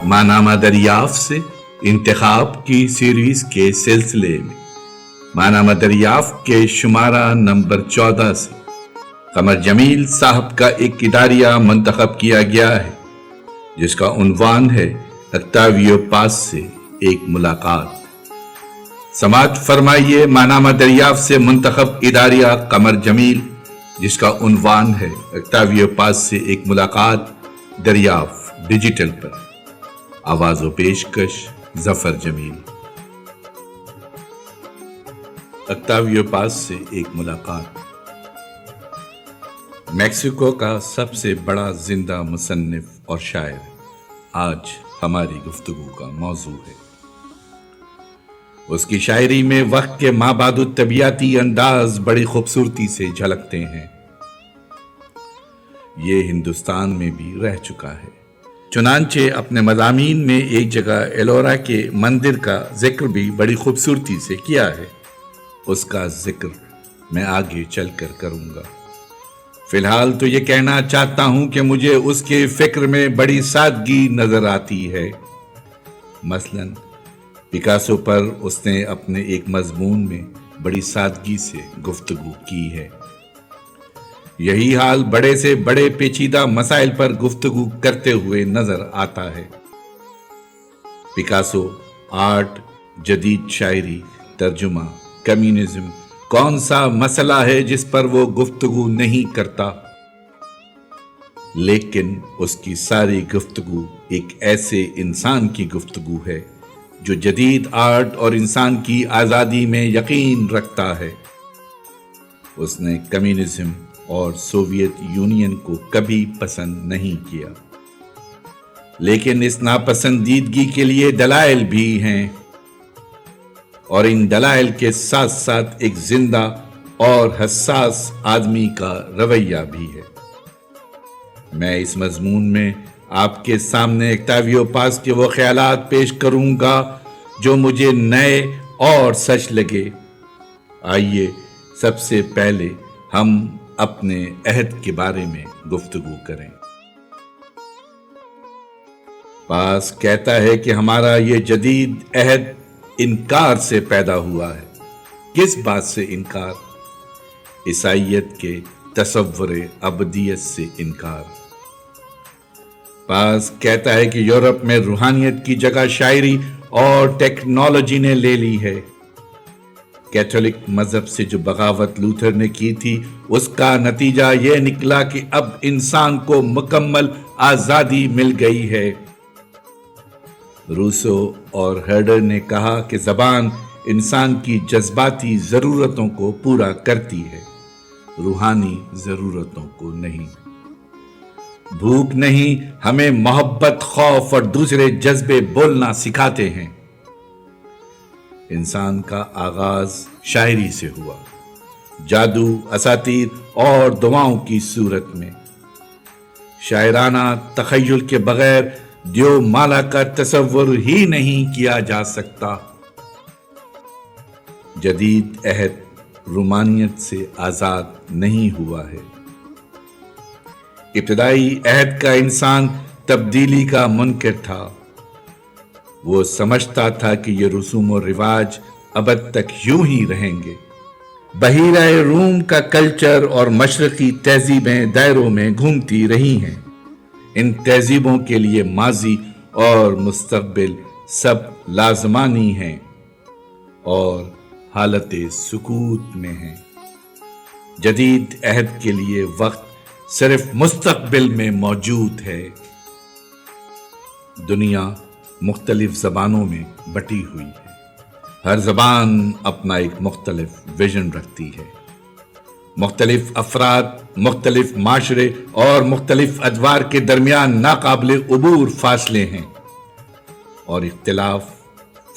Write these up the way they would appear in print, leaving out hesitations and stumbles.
ماہنامہ دریافت سے انتخاب کی سیریز کے سلسلے میں ماہنامہ دریافت کے شمارہ نمبر 14 سے قمر جمیل صاحب کا ایک اداریہ منتخب کیا گیا ہے جس کا عنوان ہے اکتاویو پاس سے ایک ملاقات۔ سماعت فرمائیے ماہنامہ دریافت سے منتخب اداریہ قمر جمیل جس کا عنوان ہے اکتاویو پاس سے ایک ملاقات، دریافت ڈیجیٹل پر۔ آواز و پیشکش ظفر جمیل۔ اکتاویو پاس سے ایک ملاقات۔ میکسیکو کا سب سے بڑا زندہ مصنف اور شاعر آج ہماری گفتگو کا موضوع ہے۔ اس کی شاعری میں وقت کے مابعد طبیعتی انداز بڑی خوبصورتی سے جھلکتے ہیں۔ یہ ہندوستان میں بھی رہ چکا ہے، چنانچہ اپنے مضامین میں ایک جگہ ایلورا کے مندر کا ذکر بھی بڑی خوبصورتی سے کیا ہے۔ اس کا ذکر میں آگے چل کر کروں گا۔ فی الحال تو یہ کہنا چاہتا ہوں کہ مجھے اس کے فکر میں بڑی سادگی نظر آتی ہے۔ مثلاً پکاسو پر اس نے اپنے ایک مضمون میں بڑی سادگی سے گفتگو کی ہے۔ یہی حال بڑے سے بڑے پیچیدہ مسائل پر گفتگو کرتے ہوئے نظر آتا ہے۔ پکاسو آرٹ، جدید شاعری، ترجمہ، کمیونزم، کون سا مسئلہ ہے جس پر وہ گفتگو نہیں کرتا؟ لیکن اس کی ساری گفتگو ایک ایسے انسان کی گفتگو ہے جو جدید آرٹ اور انسان کی آزادی میں یقین رکھتا ہے۔ اس نے کمیونزم اور سوویت یونین کو کبھی پسند نہیں کیا، لیکن اس ناپسندیدگی کے لیے دلائل بھی ہیں، اور ان دلائل کے ساتھ ساتھ ایک زندہ اور حساس آدمی کا رویہ بھی ہے۔ میں اس مضمون میں آپ کے سامنے اکتاویو پاس کے وہ خیالات پیش کروں گا جو مجھے نئے اور سچ لگے۔ آئیے سب سے پہلے ہم اپنے عہد کے بارے میں گفتگو کریں۔ پاس کہتا ہے کہ ہمارا یہ جدید عہد انکار سے پیدا ہوا ہے۔ کس بات سے انکار؟ عیسائیت کے تصور ابدیت سے انکار۔ پاس کہتا ہے کہ یورپ میں روحانیت کی جگہ شاعری اور ٹیکنالوجی نے لے لی ہے۔ کیتھولک مذہب سے جو بغاوت لوتھر نے کی تھی، اس کا نتیجہ یہ نکلا کہ اب انسان کو مکمل آزادی مل گئی ہے۔ روسو اور ہرڈر نے کہا کہ زبان انسان کی جذباتی ضرورتوں کو پورا کرتی ہے، روحانی ضرورتوں کو نہیں۔ بھوک نہیں، ہمیں محبت، خوف اور دوسرے جذبے بولنا سکھاتے ہیں۔ انسان کا آغاز شاعری سے ہوا، جادو، اساطیر اور دعاؤں کی صورت میں۔ شاعرانہ تخیل کے بغیر دیو مالا کا تصور ہی نہیں کیا جا سکتا۔ جدید عہد رومانیت سے آزاد نہیں ہوا ہے۔ ابتدائی عہد کا انسان تبدیلی کا منکر تھا۔ وہ سمجھتا تھا کہ یہ رسوم و رواج ابد تک یوں ہی رہیں گے۔ بحیرہ روم کا کلچر اور مشرقی تہذیبیں دائروں میں گھومتی رہی ہیں۔ ان تہذیبوں کے لیے ماضی اور مستقبل سب لازمانی ہیں اور حالت سکوت میں ہیں۔ جدید عہد کے لیے وقت صرف مستقبل میں موجود ہے۔ دنیا مختلف زبانوں میں بٹی ہوئی ہے۔ ہر زبان اپنا ایک مختلف ویژن رکھتی ہے۔ مختلف افراد، مختلف معاشرے اور مختلف ادوار کے درمیان ناقابل عبور فاصلے ہیں، اور اختلاف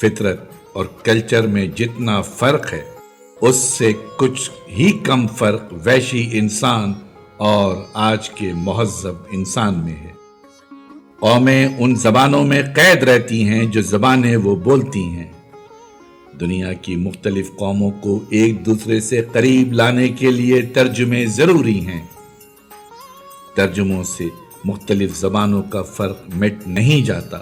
فطرت اور کلچر میں جتنا فرق ہے، اس سے کچھ ہی کم فرق وحشی انسان اور آج کے مہذب انسان میں ہے۔ قومیں ان زبانوں میں قید رہتی ہیں جو زبانیں وہ بولتی ہیں۔ دنیا کی مختلف قوموں کو ایک دوسرے سے قریب لانے کے لیے ترجمے ضروری ہیں۔ ترجموں سے مختلف زبانوں کا فرق مٹ نہیں جاتا،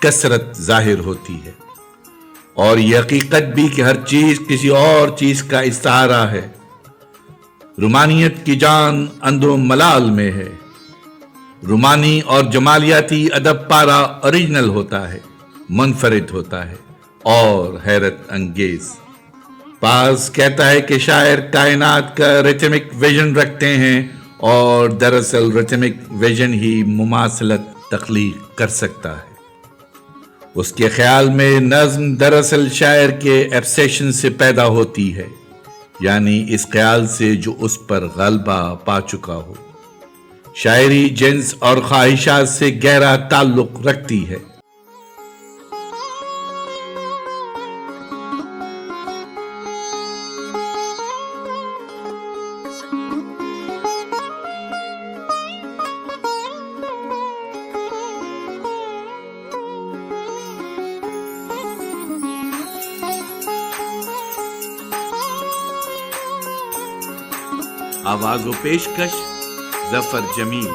کثرت ظاہر ہوتی ہے، اور یہ حقیقت بھی کہ ہر چیز کسی اور چیز کا استعارہ ہے۔ رومانیت کی جان اندر و ملال میں ہے۔ رومانی اور جمالیاتی ادب پارا اوریجنل ہوتا ہے، منفرد ہوتا ہے اور حیرت انگیز۔ پاس کہتا ہے کہ شاعر کائنات کا ریتمک ویژن رکھتے ہیں، اور دراصل ریتمک ویژن ہی مماثلت تخلیق کر سکتا ہے۔ اس کے خیال میں نظم دراصل شاعر کے ایبسیشن سے پیدا ہوتی ہے، یعنی اس خیال سے جو اس پر غلبہ پا چکا ہو۔ شاعری جنس اور خواہشات سے گہرا تعلق رکھتی ہے۔ آواز و پیشکش ظفر جمیل۔